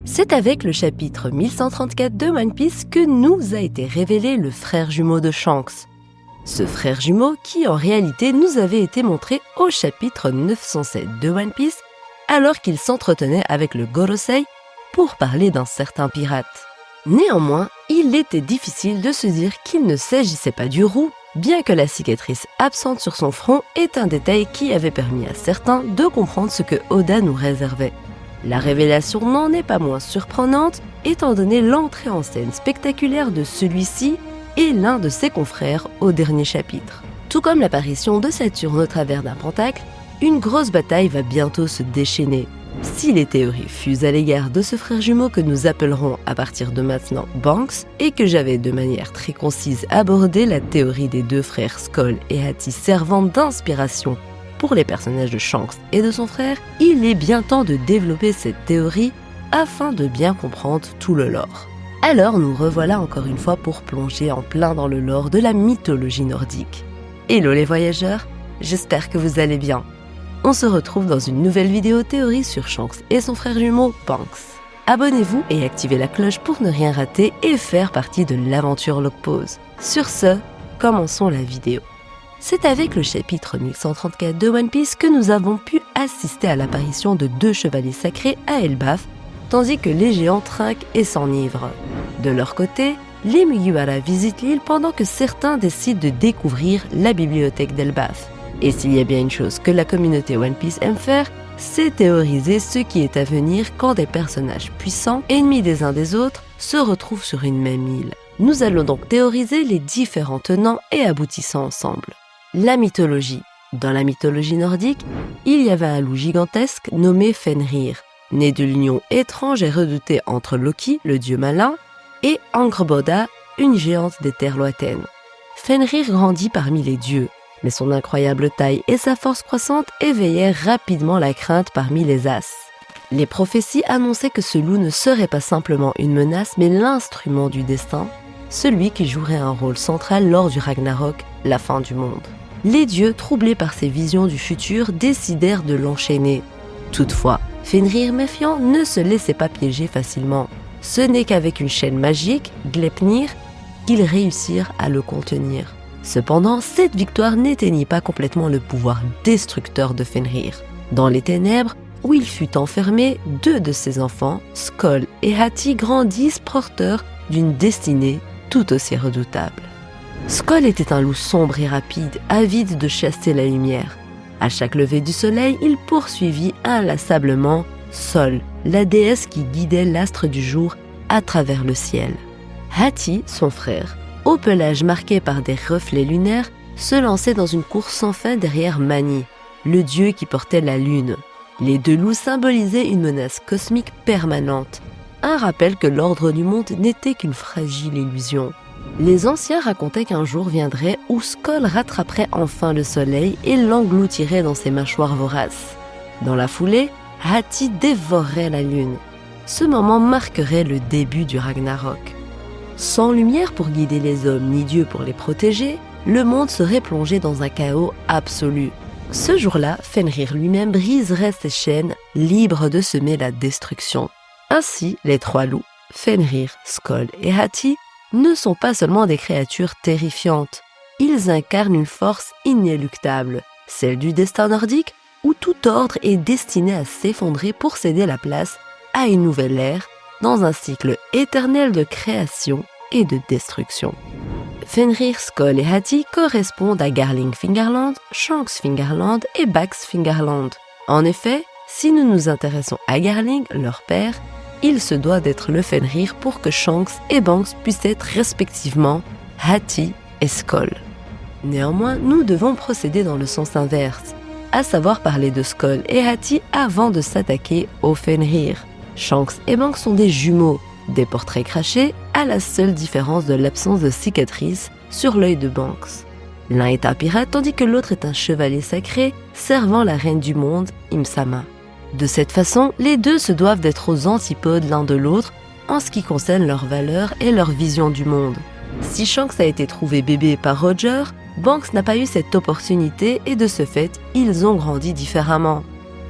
C'est avec le chapitre 1134 de One Piece que nous a été révélé le frère jumeau de Shanks. Ce frère jumeau qui en réalité nous avait été montré au chapitre 907 de One Piece alors qu'il s'entretenait avec le Gorosei pour parler d'un certain pirate. Néanmoins, il était difficile de se dire qu'il ne s'agissait pas du roux, bien que la cicatrice absente sur son front est un détail qui avait permis à certains de comprendre ce que Oda nous réservait. La révélation n'en est pas moins surprenante, étant donné l'entrée en scène spectaculaire de celui-ci et l'un de ses confrères au dernier chapitre. Tout comme l'apparition de Saturne au travers d'un pentacle, une grosse bataille va bientôt se déchaîner. Si les théories fusent à l'égard de ce frère jumeau que nous appellerons à partir de maintenant Banks, et que j'avais de manière très concise abordé la théorie des deux frères Skoll et Hati servant d'inspiration pour les personnages de Shanks et de son frère, il est bien temps de développer cette théorie afin de bien comprendre tout le lore. Alors nous revoilà encore une fois pour plonger en plein dans le lore de la mythologie nordique. Hello les voyageurs, j'espère que vous allez bien. On se retrouve dans une nouvelle vidéo théorie sur Shanks et son frère jumeau Banks. Abonnez-vous et activez la cloche pour ne rien rater et faire partie de l'aventure Logpause. Sur ce, commençons la vidéo. C'est avec le chapitre 1134 de One Piece que nous avons pu assister à l'apparition de deux chevaliers sacrés à Elbaf, tandis que les géants trinquent et s'enivrent. De leur côté, les Mugiwara visitent l'île pendant que certains décident de découvrir la bibliothèque d'Elbaf. Et s'il y a bien une chose que la communauté One Piece aime faire, c'est théoriser ce qui est à venir quand des personnages puissants, ennemis des uns des autres, se retrouvent sur une même île. Nous allons donc théoriser les différents tenants et aboutissants ensemble. La mythologie. Dans la mythologie nordique, il y avait un loup gigantesque nommé Fenrir, né de l'union étrange et redoutée entre Loki, le dieu malin, et Angrboda, une géante des terres lointaines. Fenrir grandit parmi les dieux, mais son incroyable taille et sa force croissante éveillaient rapidement la crainte parmi les As. Les prophéties annonçaient que ce loup ne serait pas simplement une menace, mais l'instrument du destin, celui qui jouerait un rôle central lors du Ragnarok, la fin du monde. Les dieux, troublés par ces visions du futur, décidèrent de l'enchaîner. Toutefois, Fenrir méfiant ne se laissait pas piéger facilement. Ce n'est qu'avec une chaîne magique, Gleipnir, qu'ils réussirent à le contenir. Cependant, cette victoire n'éteignit pas complètement le pouvoir destructeur de Fenrir. Dans les ténèbres, où il fut enfermé, deux de ses enfants, Skoll et Hati, grandissent porteurs d'une destinée tout aussi redoutable. Skoll était un loup sombre et rapide, avide de chasser la lumière. À chaque lever du soleil, il poursuivit inlassablement Sol, la déesse qui guidait l'astre du jour à travers le ciel. Hati, son frère, au pelage marqué par des reflets lunaires, se lançait dans une course sans fin derrière Mani, le dieu qui portait la lune. Les deux loups symbolisaient une menace cosmique permanente, un rappel que l'ordre du monde n'était qu'une fragile illusion. Les anciens racontaient qu'un jour viendrait où Skoll rattraperait enfin le soleil et l'engloutirait dans ses mâchoires voraces. Dans la foulée, Hati dévorerait la lune. Ce moment marquerait le début du Ragnarok. Sans lumière pour guider les hommes ni Dieu pour les protéger, le monde serait plongé dans un chaos absolu. Ce jour-là, Fenrir lui-même briserait ses chaînes, libre de semer la destruction. Ainsi, les trois loups, Fenrir, Skoll et Hati, ne sont pas seulement des créatures terrifiantes. Ils incarnent une force inéluctable, celle du destin nordique, où tout ordre est destiné à s'effondrer pour céder la place à une nouvelle ère, dans un cycle éternel de création et de destruction. Fenrir, Skoll et Hati correspondent à Garling Fingerland, Shanks Fingerland et Bax Fingerland. En effet, si nous nous intéressons à Garling, leur père, il se doit d'être le Fenrir pour que Shanks et Banks puissent être respectivement Hati et Skoll. Néanmoins, nous devons procéder dans le sens inverse, à savoir parler de Skoll et Hati avant de s'attaquer au Fenrir. Shanks et Banks sont des jumeaux, des portraits crachés, à la seule différence de l'absence de cicatrices sur l'œil de Banks. L'un est un pirate tandis que l'autre est un chevalier sacré servant la reine du monde, Imsama. De cette façon, les deux se doivent d'être aux antipodes l'un de l'autre en ce qui concerne leurs valeurs et leur vision du monde. Si Shanks a été trouvé bébé par Roger, Banks n'a pas eu cette opportunité et de ce fait, ils ont grandi différemment.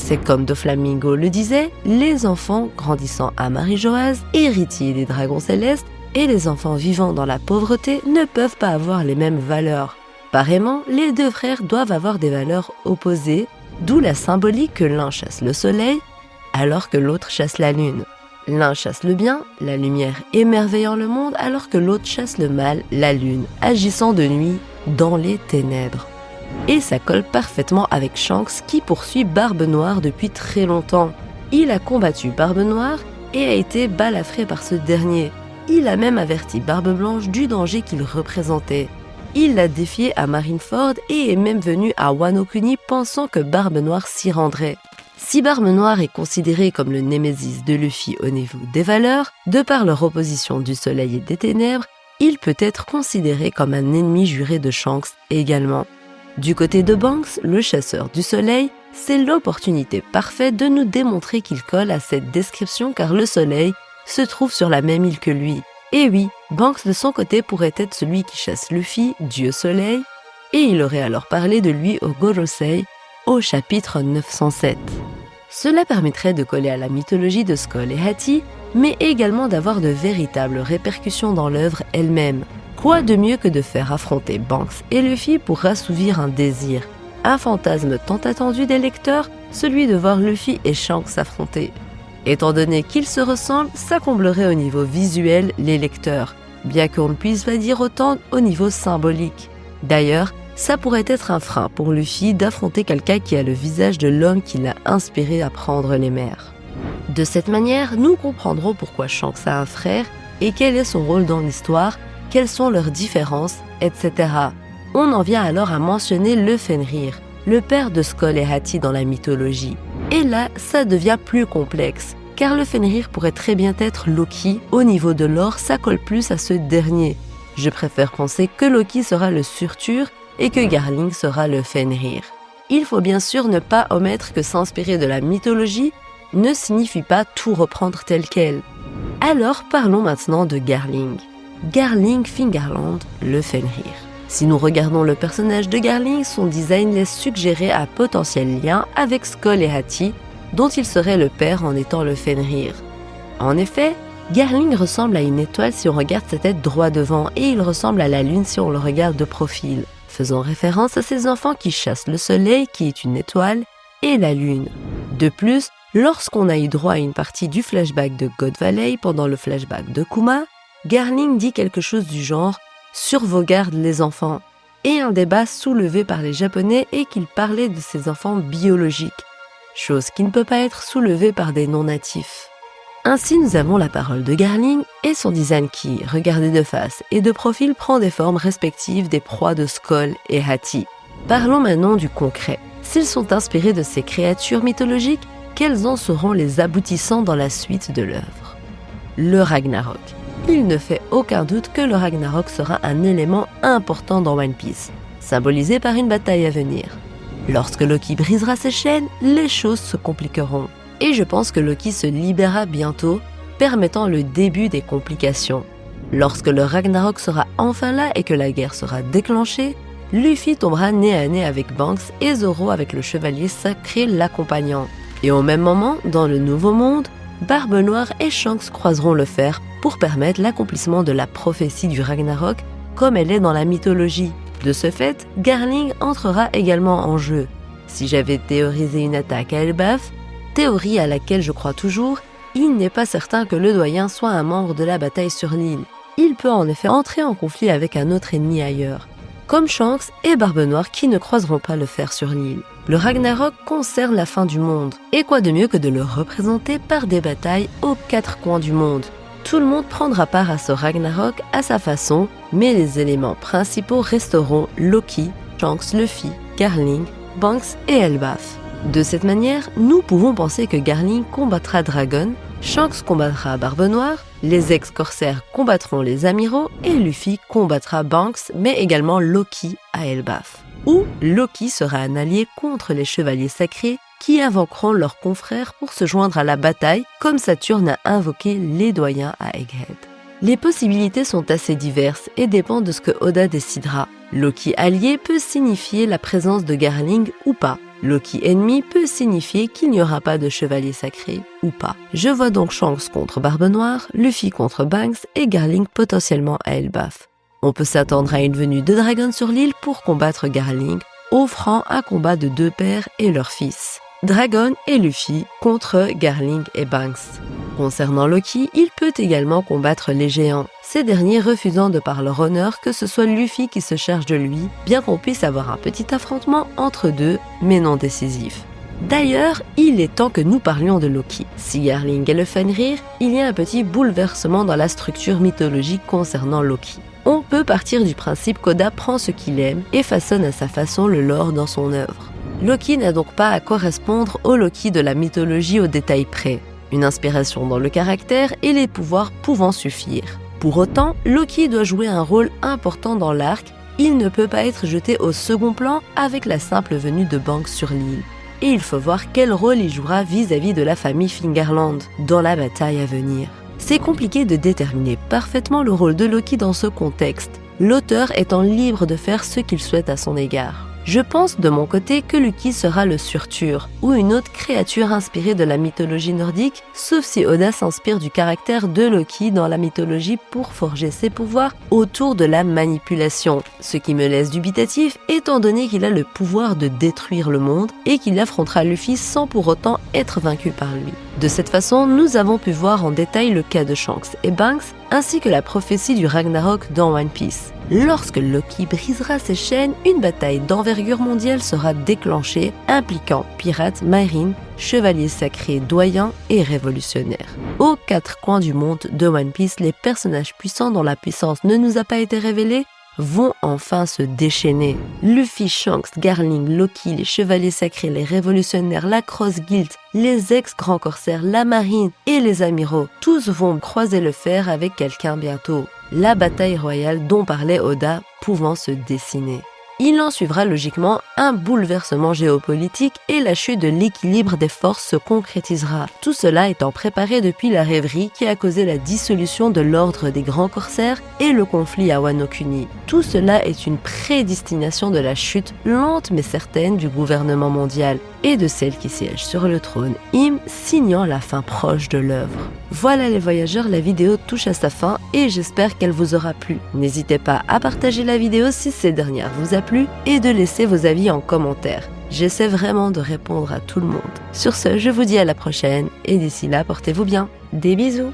c'est comme Doflamingo le disait, les enfants grandissant à Marie-Joaz, héritiers des dragons célestes, et les enfants vivant dans la pauvreté ne peuvent pas avoir les mêmes valeurs. Pareillement, les deux frères doivent avoir des valeurs opposées, d'où la symbolique que l'un chasse le soleil, alors que l'autre chasse la lune. L'un chasse le bien, la lumière émerveillant le monde, alors que l'autre chasse le mal, la lune, agissant de nuit dans les ténèbres. Et ça colle parfaitement avec Shanks qui poursuit Barbe Noire depuis très longtemps. Il a combattu Barbe Noire et a été balafré par ce dernier. Il a même averti Barbe Blanche du danger qu'il représentait. Il l'a défié à Marineford et est même venu à Wano Kuni pensant que Barbe Noire s'y rendrait. Si Barbe Noire est considérée comme le némésis de Luffy au niveau des valeurs, de par leur opposition du soleil et des ténèbres, il peut être considéré comme un ennemi juré de Shanks également. Du côté de Banks, le chasseur du soleil, c'est l'opportunité parfaite de nous démontrer qu'il colle à cette description car le soleil se trouve sur la même île que lui. Et oui, Banks de son côté pourrait être celui qui chasse Luffy, dieu soleil, et il aurait alors parlé de lui au Gorosei, au chapitre 907. Cela permettrait de coller à la mythologie de Skoll et Hati, mais également d'avoir de véritables répercussions dans l'œuvre elle-même. Quoi de mieux que de faire affronter Banks et Luffy pour assouvir un désir, un fantasme tant attendu des lecteurs, celui de voir Luffy et Shanks s'affronter. Étant donné qu'ils se ressemblent, ça comblerait au niveau visuel les lecteurs, bien qu'on ne puisse pas dire autant au niveau symbolique. D'ailleurs, ça pourrait être un frein pour Luffy d'affronter quelqu'un qui a le visage de l'homme qui l'a inspiré à prendre les mers. De cette manière, nous comprendrons pourquoi Shanks a un frère et quel est son rôle dans l'histoire, quelles sont leurs différences, etc. On en vient alors à mentionner le Fenrir, le père de Skoll et Hati dans la mythologie. Et là, ça devient plus complexe, car le Fenrir pourrait très bien être Loki. Au niveau de l'or, ça colle plus à ce dernier. Je préfère penser que Loki sera le Surtur et que Garling sera le Fenrir. Il faut bien sûr ne pas omettre que s'inspirer de la mythologie ne signifie pas tout reprendre tel quel. Alors parlons maintenant de Garling. Garling Fingerland, le Fenrir. Si nous regardons le personnage de Garling, son design laisse suggérer un potentiel lien avec Skoll et Hati, dont il serait le père en étant le Fenrir. En effet, Garling ressemble à une étoile si on regarde sa tête droit devant et il ressemble à la lune si on le regarde de profil, faisant référence à ses enfants qui chassent le soleil, qui est une étoile, et la lune. De plus, lorsqu'on a eu droit à une partie du flashback de God Valley pendant le flashback de Kuma, Garling dit quelque chose du genre « sur vos gardes les enfants » et un débat soulevé par les Japonais et qu'il parlait de ses enfants biologiques, chose qui ne peut pas être soulevée par des non-natifs. Ainsi nous avons la parole de Garling et son design qui, regardé de face et de profil, prend des formes respectives des proies de Skoll et Hati. Parlons maintenant du concret. S'ils sont inspirés de ces créatures mythologiques, quels en seront les aboutissants dans la suite de l'œuvre ? Le Ragnarok. Il ne fait aucun doute que le Ragnarok sera un élément important dans One Piece, symbolisé par une bataille à venir. Lorsque Loki brisera ses chaînes, les choses se compliqueront. Et je pense que Loki se libérera bientôt, permettant le début des complications. Lorsque le Ragnarok sera enfin là et que la guerre sera déclenchée, Luffy tombera nez à nez avec Banks et Zoro avec le chevalier sacré l'accompagnant. Et au même moment, dans le Nouveau Monde, Barbe Noire et Shanks croiseront le fer pour permettre l'accomplissement de la prophétie du Ragnarok comme elle est dans la mythologie. De ce fait, Garling entrera également en jeu. Si j'avais théorisé une attaque à Elbaf, théorie à laquelle je crois toujours, il n'est pas certain que le doyen soit un membre de la bataille sur l'île. Il peut en effet entrer en conflit avec un autre ennemi ailleurs, comme Shanks et Barbe Noire qui ne croiseront pas le fer sur l'île. Le Ragnarok concerne la fin du monde, et quoi de mieux que de le représenter par des batailles aux quatre coins du monde. Tout le monde prendra part à ce Ragnarok à sa façon, mais les éléments principaux resteront Loki, Shanks, Luffy, Garling, Banks et Elbaf. De cette manière, nous pouvons penser que Garling combattra Dragon, Shanks combattra Barbe Noire, les ex-corsaires combattront les amiraux et Luffy combattra Banks, mais également Loki à Elbaf. Ou Loki sera un allié contre les chevaliers sacrés qui invoqueront leurs confrères pour se joindre à la bataille, comme Saturne a invoqué les doyens à Egghead. Les possibilités sont assez diverses et dépendent de ce que Oda décidera. Loki allié peut signifier la présence de Garling ou pas. Loki ennemi peut signifier qu'il n'y aura pas de chevalier sacré, ou pas. Je vois donc Shanks contre Barbe Noire, Luffy contre Banks et Garling potentiellement à Elbaf. On peut s'attendre à une venue de Dragon sur l'île pour combattre Garling, offrant un combat de 2 pères et leurs fils. Dragon et Luffy contre Garling et Banks. Concernant Loki, il peut également combattre les géants, ces derniers refusant de par leur honneur que ce soit Luffy qui se charge de lui, bien qu'on puisse avoir un petit affrontement entre deux, mais non décisif. D'ailleurs, il est temps que nous parlions de Loki. Si Garling est le Fenrir, il y a un petit bouleversement dans la structure mythologique concernant Loki. On peut partir du principe qu'Oda prend ce qu'il aime et façonne à sa façon le lore dans son œuvre. Loki n'a donc pas à correspondre au Loki de la mythologie au détail près, une inspiration dans le caractère et les pouvoirs pouvant suffire. Pour autant, Loki doit jouer un rôle important dans l'arc, il ne peut pas être jeté au second plan avec la simple venue de Banks sur l'île. Et il faut voir quel rôle il jouera vis-à-vis de la famille Fingerland dans la bataille à venir. C'est compliqué de déterminer parfaitement le rôle de Loki dans ce contexte, l'auteur étant libre de faire ce qu'il souhaite à son égard. Je pense de mon côté que Loki sera le Surtur, ou une autre créature inspirée de la mythologie nordique, sauf si Oda s'inspire du caractère de Loki dans la mythologie pour forger ses pouvoirs autour de la manipulation, ce qui me laisse dubitatif étant donné qu'il a le pouvoir de détruire le monde et qu'il affrontera Luffy sans pour autant être vaincu par lui. De cette façon, nous avons pu voir en détail le cas de Shanks et Banks, ainsi que la prophétie du Ragnarok dans One Piece. Lorsque Loki brisera ses chaînes, une bataille d'envergure mondiale sera déclenchée, impliquant pirates, marines, chevaliers sacrés, doyens et révolutionnaires. Aux 4 coins du monde de One Piece, les personnages puissants dont la puissance ne nous a pas été révélée vont enfin se déchaîner. Luffy, Shanks, Garling, Loki, les chevaliers sacrés, les révolutionnaires, la Cross Guild, les ex-grands corsaires, la marine et les amiraux, tous vont croiser le fer avec quelqu'un bientôt. La bataille royale dont parlait Oda pouvant se dessiner. Il en suivra logiquement un bouleversement géopolitique et la chute de l'équilibre des forces se concrétisera. Tout cela étant préparé depuis la rêverie qui a causé la dissolution de l'ordre des grands corsaires et le conflit à Wano Kuni. Tout cela est une prédestination de la chute lente mais certaine du gouvernement mondial et de celle qui siège sur le trône, Im signant la fin proche de l'œuvre. Voilà les voyageurs, la vidéo touche à sa fin et j'espère qu'elle vous aura plu. N'hésitez pas à partager la vidéo si cette dernière vous a plu et de laisser vos avis en commentaire. J'essaie vraiment de répondre à tout le monde. Sur ce, je vous dis à la prochaine et d'ici là, portez-vous bien. Des bisous!